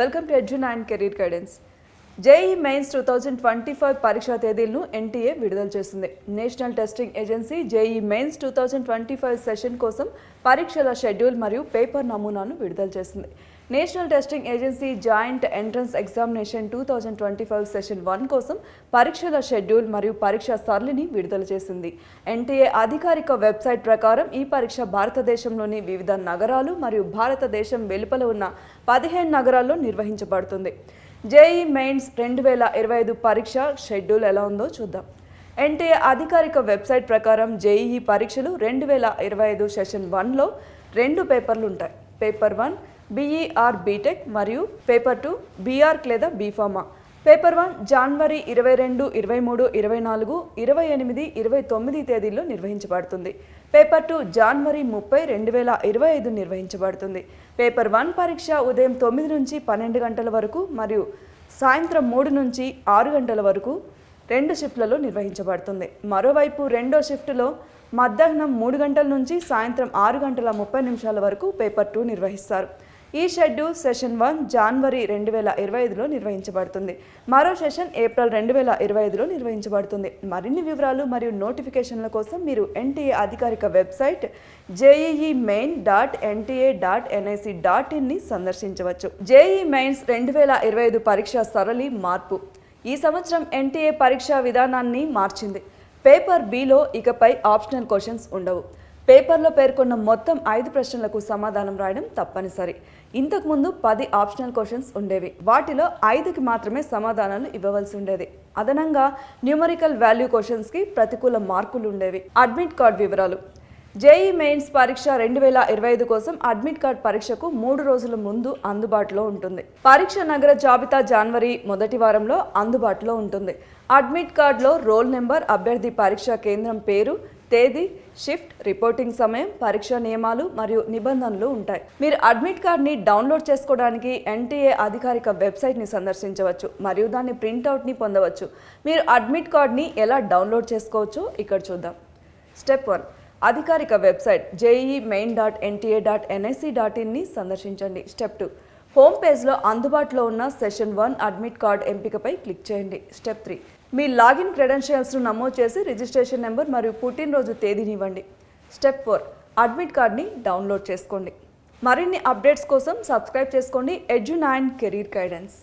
Welcome to ఎడ్యున్ and career guidance. JEE mains 2025 పరీక్షా తేదీలను ఎన్టీఏ విడుదల చేసింది. National testing agency JEE mains 2025 session కోసం పరీక్షల షెడ్యూల్ మరియు పేపర్ నమూనాను విడుదల చేసింది. National testing agency joint entrance examination 2025 session 1 కోసం పరీక్షల షెడ్యూల్ మరియు పరీక్షా సరళిని విడుదల చేసింది. ఎన్టీఏ అధికారిక వెబ్సైట్ ప్రకారం ఈ పరీక్ష భారతదేశంలోని వివిధ నగరాలు మరియు భారతదేశం వెలుపల ఉన్న 15 నగరాల్లో నిర్వహించబడుతుంది. జేఈఈ మెయిన్స్ 2025 పరీక్ష షెడ్యూల్ ఎలా ఉందో చూద్దాం. ఎన్టీఏ అధికారిక వెబ్సైట్ ప్రకారం జేఈఈ పరీక్షలు 2025 సెషన్ 1లో 2 పేపర్లు ఉంటాయి. పేపర్ 1 బీఈఆర్ బీటెక్ మరియు పేపర్ 2 బీఆర్క్ లేదా బీఫార్మా. పేపర్ 1 జనవరి 22, 23, 24, 28, 29 తేదీల్లో నిర్వహించబడుతుంది. పేపర్ 2 జనవరి 30, 2025 నిర్వహించబడుతుంది. పేపర్ 1 పరీక్ష ఉదయం 9 నుంచి 12 గంటల వరకు మరియు సాయంత్రం 3 నుంచి 6 గంటల వరకు 2 షిఫ్ట్లలో నిర్వహించబడుతుంది. మరోవైపు రెండో షిఫ్ట్లో మధ్యాహ్నం 3 గంటల నుంచి సాయంత్రం 6 గంటల 30 నిమిషాల వరకు పేపర్ 2 నిర్వహిస్తారు. ఈ షెడ్యూల్ సెషన్ 1 జనవరి 2025లో నిర్వహించబడుతుంది. మరో సెషన్ ఏప్రిల్ 2025లో నిర్వహించబడుతుంది. మరిన్ని వివరాలు మరియు నోటిఫికేషన్ల కోసం మీరు ఎన్టీఏ అధికారిక వెబ్సైట్ jeiemain.nta.nic.in సందర్శించవచ్చు. జేఈఈ మెయిన్స్ 2025 పరీక్షా సరళి మార్పు. ఈ సంవత్సరం ఎన్టీఏ పరీక్షా విధానాన్ని మార్చింది. పేపర్ బిలో ఇకపై ఆప్షనల్ క్వశ్చన్స్ ఉండవు. పేపర్లో పేర్కొన్న మొత్తం 5 ప్రశ్నలకు సమాధానం రాయడం తప్పనిసరి. ఇంతకుముందు 10 ఆప్షనల్ క్వశ్చన్స్ ఉండేవి. వాటిలో 5కి మాత్రమే సమాధానాలు ఇవ్వవలసి ఉండేది. అదనంగా న్యూమరికల్ వాల్యూ క్వశ్చన్స్కి ప్రతికూల మార్కులు ఉండేవి. అడ్మిట్ కార్డ్ వివరాలు. జేఈఈ మెయిన్స్ పరీక్ష 2025 కోసం అడ్మిట్ కార్డ్ పరీక్షకు 3 రోజుల ముందు అందుబాటులో ఉంటుంది. పరీక్ష నగర జాబితా జనవరి మొదటి వారంలో అందుబాటులో ఉంటుంది. అడ్మిట్ కార్డులో రోల్ నెంబర్, అభ్యర్థి పరీక్షా కేంద్రం పేరు, తేదీ, షిఫ్ట్, రిపోర్టింగ్ సమయం, పరీక్షా నియమాలు మరియు నిబంధనలు ఉంటాయి. మీరు అడ్మిట్ కార్డ్ని డౌన్లోడ్ చేసుకోవడానికి ఎన్టీఏ అధికారిక వెబ్సైట్ని సందర్శించవచ్చు మరియు దాని ప్రింట్అవుట్ని పొందవచ్చు. మీరు అడ్మిట్ కార్డ్ని ఎలా డౌన్లోడ్ చేసుకోవచ్చో ఇక్కడ చూద్దాం. స్టెప్ 1, అధికారిక వెబ్సైట్ jeiemain.nta.nic.in సందర్శించండి. స్టెప్ 2, హోమ్ పేజ్లో అందుబాటులో ఉన్న సెషన్ 1 అడ్మిట్ కార్డ్ ఎంపికపై క్లిక్ చేయండి. స్టెప్ 3, మీ లాగిన్ క్రెడెన్షియల్స్ను నమోదు చేసి రిజిస్ట్రేషన్ నెంబర్ మరియు పుట్టినరోజు తేదీని ఇవ్వండి. స్టెప్ 4, అడ్మిట్ కార్డ్ని డౌన్లోడ్ చేసుకోండి. మరిన్ని అప్డేట్స్ కోసం సబ్స్క్రైబ్ చేసుకోండి ఎడ్యున్ అండ్ కెరీర్ గైడెన్స్.